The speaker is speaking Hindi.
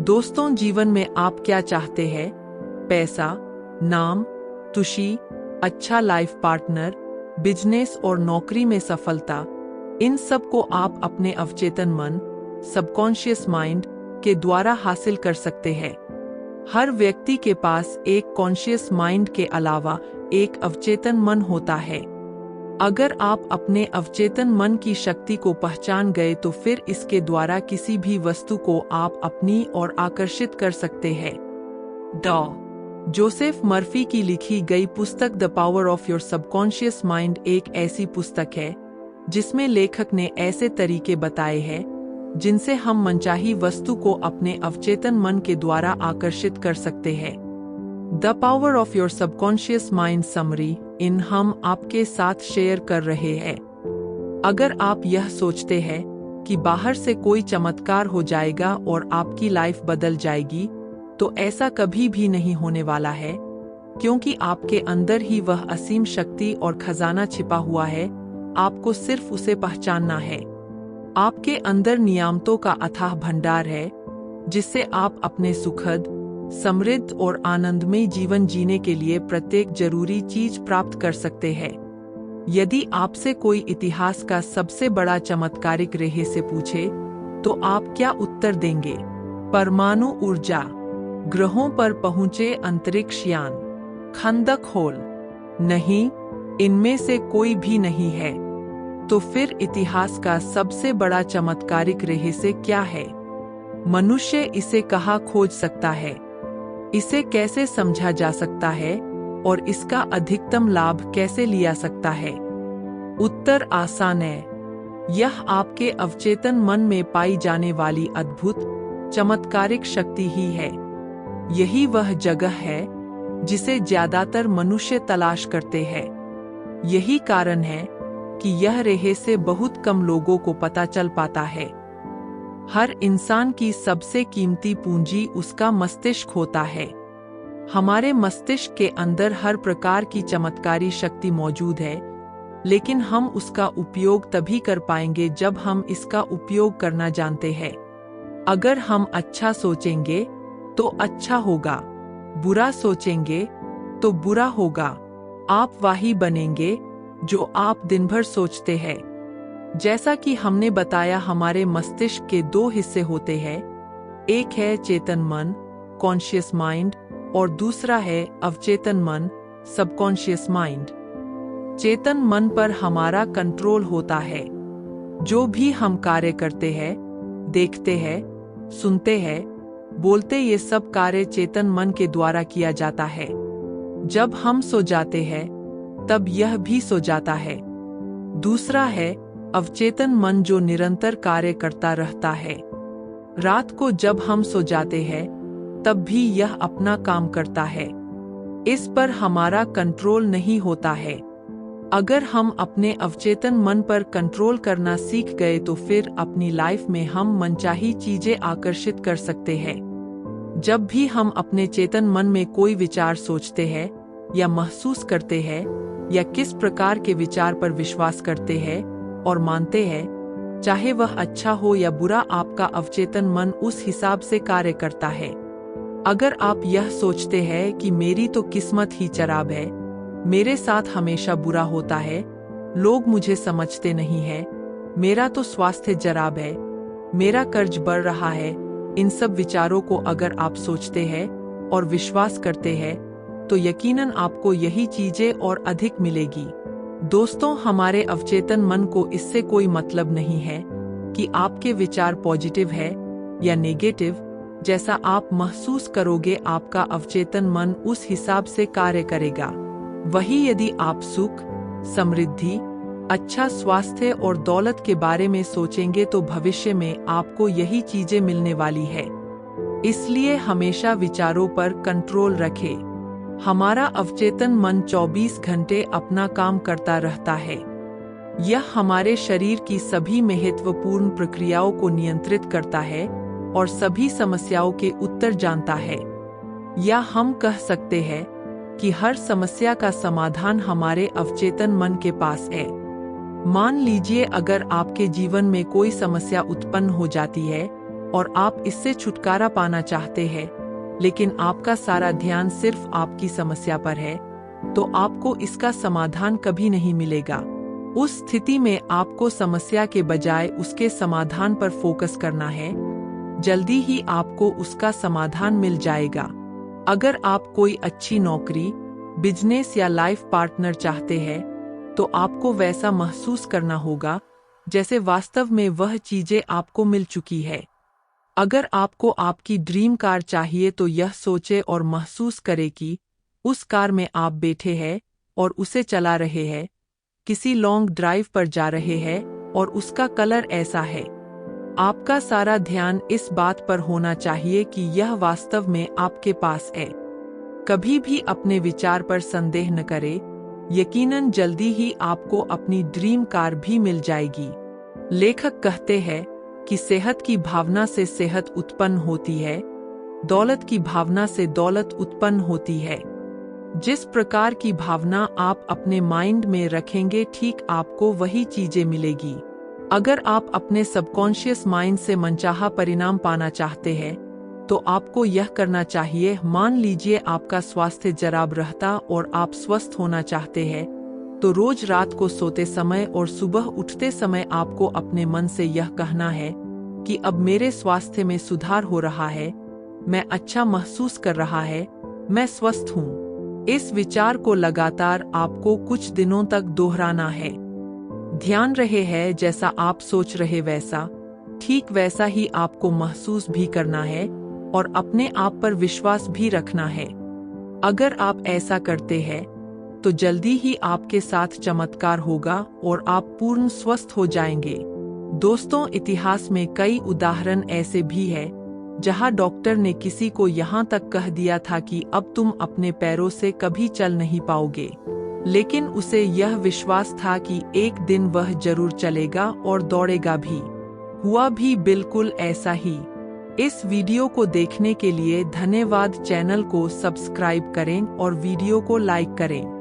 दोस्तों, जीवन में आप क्या चाहते हैं? पैसा, नाम, खुशी, अच्छा लाइफ पार्टनर, बिजनेस और नौकरी में सफलता। इन सब को आप अपने अवचेतन मन, सबकॉन्शियस माइंड के द्वारा हासिल कर सकते हैं। हर व्यक्ति के पास एक कॉन्शियस माइंड के अलावा एक अवचेतन मन होता है। अगर आप अपने अवचेतन मन की शक्ति को पहचान गए तो फिर इसके द्वारा किसी भी वस्तु को आप अपनी ओर आकर्षित कर सकते हैं। जोसेफ मर्फी की लिखी गई पुस्तक the power of your subconscious mind एक ऐसी पुस्तक है जिसमें लेखक ने ऐसे तरीके बताए हैं जिनसे हम मनचाही वस्तु को अपने अवचेतन मन के द्वारा आकर्षित कर सकते हैं। The power of your subconscious mind summary इन हम आपके साथ शेयर कर रहे हैं। अगर आप यह सोचते हैं कि बाहर से कोई चमत्कार हो जाएगा और आपकी लाइफ बदल जाएगी, तो ऐसा कभी भी नहीं होने वाला है, क्योंकि आपके अंदर ही वह असीम शक्ति और खजाना छिपा हुआ है। आपको सिर्फ उसे पहचानना है। आपके अंदर नियामतों का अथाह भंडार है जिससे आप अपने सुखद, समृद्ध और आनंदमय जीवन जीने के लिए प्रत्येक जरूरी चीज प्राप्त कर सकते हैं। यदि आपसे कोई इतिहास का सबसे बड़ा चमत्कारिक रहस्य पूछे तो आप क्या उत्तर देंगे? परमाणु ऊर्जा, ग्रहों पर पहुंचे अंतरिक्ष यान, खंदक होल? नहीं, इनमें से कोई भी नहीं है। तो फिर इतिहास का सबसे बड़ा चमत्कारिक रहस्य क्या है? मनुष्य इसे कहाँ खोज सकता है? इसे कैसे समझा जा सकता है और इसका अधिकतम लाभ कैसे लिया सकता है? उत्तर आसान है। यह आपके अवचेतन मन में पाई जाने वाली अद्भुत, चमत्कारिक शक्ति ही है। यही वह जगह है जिसे ज्यादातर मनुष्य तलाश करते हैं। यही कारण है कि यह रहस्य बहुत कम लोगों को पता चल पाता है। हर इंसान की सबसे कीमती पूंजी उसका मस्तिष्क होता है। हमारे मस्तिष्क के अंदर हर प्रकार की चमत्कारी शक्ति मौजूद है, लेकिन हम उसका उपयोग तभी कर पाएंगे जब हम इसका उपयोग करना जानते हैं। अगर हम अच्छा सोचेंगे तो अच्छा होगा, बुरा सोचेंगे तो बुरा होगा। आप वही बनेंगे जो आप दिन भर सोचते हैं। जैसा कि हमने बताया, हमारे मस्तिष्क के दो हिस्से होते हैं। एक है चेतन मन, कॉन्शियस माइंड, और दूसरा है अवचेतन मन, सबकॉन्शियस माइंड। चेतन मन पर हमारा कंट्रोल होता है। जो भी हम कार्य करते हैं, देखते हैं, सुनते हैं, बोलते, ये सब कार्य चेतन मन के द्वारा किया जाता है। जब हम सो जाते हैं तब यह भी सो जाता है। दूसरा है अवचेतन मन, जो निरंतर कार्य करता रहता है। रात को जब हम सो जाते हैं तब भी यह अपना काम करता है। इस पर हमारा कंट्रोल नहीं होता है। अगर हम अपने अवचेतन मन पर कंट्रोल करना सीख गए तो फिर अपनी लाइफ में हम मनचाही चीजें आकर्षित कर सकते हैं। जब भी हम अपने चेतन मन में कोई विचार सोचते हैं या महसूस करते हैं या किस प्रकार के विचार पर विश्वास करते हैं और मानते हैं, चाहे वह अच्छा हो या बुरा, आपका अवचेतन मन उस हिसाब से कार्य करता है। अगर आप यह सोचते हैं कि मेरी तो किस्मत ही खराब है, मेरे साथ हमेशा बुरा होता है, लोग मुझे समझते नहीं है, मेरा तो स्वास्थ्य खराब है, मेरा कर्ज बढ़ रहा है, इन सब विचारों को अगर आप सोचते हैं और विश्वास करते हैं तो यकीनन आपको यही चीजें और अधिक मिलेगी। दोस्तों, हमारे अवचेतन मन को इससे कोई मतलब नहीं है कि आपके विचार पॉजिटिव है या नेगेटिव। जैसा आप महसूस करोगे, आपका अवचेतन मन उस हिसाब से कार्य करेगा। वही यदि आप सुख, समृद्धि, अच्छा स्वास्थ्य और दौलत के बारे में सोचेंगे तो भविष्य में आपको यही चीजें मिलने वाली है। इसलिए हमेशा विचारों पर कंट्रोल रखें। हमारा अवचेतन मन 24 घंटे अपना काम करता रहता है। यह हमारे शरीर की सभी महत्वपूर्ण प्रक्रियाओं को नियंत्रित करता है और सभी समस्याओं के उत्तर जानता है। या हम कह सकते हैं कि हर समस्या का समाधान हमारे अवचेतन मन के पास है। मान लीजिए, अगर आपके जीवन में कोई समस्या उत्पन्न हो जाती है और आप इससे छुटकारा पाना चाहते हैं, लेकिन आपका सारा ध्यान सिर्फ आपकी समस्या पर है, तो आपको इसका समाधान कभी नहीं मिलेगा। उस स्थिति में आपको समस्या के बजाय उसके समाधान पर फोकस करना है। जल्दी ही आपको उसका समाधान मिल जाएगा। अगर आप कोई अच्छी नौकरी, बिजनेस या लाइफ पार्टनर चाहते हैं, तो आपको वैसा महसूस करना होगा जैसे वास्तव में वह चीजें आपको मिल चुकी है। अगर आपको आपकी ड्रीम कार चाहिए तो यह सोचे और महसूस करे कि उस कार में आप बैठे हैं और उसे चला रहे हैं, किसी लॉन्ग ड्राइव पर जा रहे हैं और उसका कलर ऐसा है। आपका सारा ध्यान इस बात पर होना चाहिए कि यह वास्तव में आपके पास है। कभी भी अपने विचार पर संदेह न करें, यकीनन जल्दी ही आपको अपनी ड्रीम कार भी मिल जाएगी। लेखक कहते हैं कि सेहत की भावना से सेहत उत्पन्न होती है, दौलत की भावना से दौलत उत्पन्न होती है। जिस प्रकार की भावना आप अपने माइंड में रखेंगे, ठीक आपको वही चीजें मिलेगी। अगर आप अपने सबकॉन्शियस माइंड से मनचाहा परिणाम पाना चाहते हैं, तो आपको यह करना चाहिए। मान लीजिए आपका स्वास्थ्य जराब रहता और आप स्वस्थ होना चाहते हैं, तो रोज रात को सोते समय और सुबह उठते समय आपको अपने मन से यह कहना है कि अब मेरे स्वास्थ्य में सुधार हो रहा है, मैं अच्छा महसूस कर रहा है, मैं स्वस्थ हूँ। इस विचार को लगातार आपको कुछ दिनों तक दोहराना है। ध्यान रहे है जैसा आप सोच रहे वैसा, ठीक वैसा ही आपको महसूस भी करना है और अपने आप पर विश्वास भी रखना है। अगर आप ऐसा करते हैं, तो जल्दी ही आपके साथ चमत्कार होगा और आप पूर्ण स्वस्थ हो जाएंगे। दोस्तों, इतिहास में कई उदाहरण ऐसे भी हैं जहां डॉक्टर ने किसी को यहां तक कह दिया था कि अब तुम अपने पैरों से कभी चल नहीं पाओगे, लेकिन उसे यह विश्वास था कि एक दिन वह जरूर चलेगा और दौड़ेगा भी। हुआ भी बिल्कुल ऐसा ही। इस वीडियो को देखने के लिए धन्यवाद। चैनल को सब्सक्राइब करें और वीडियो को लाइक करें।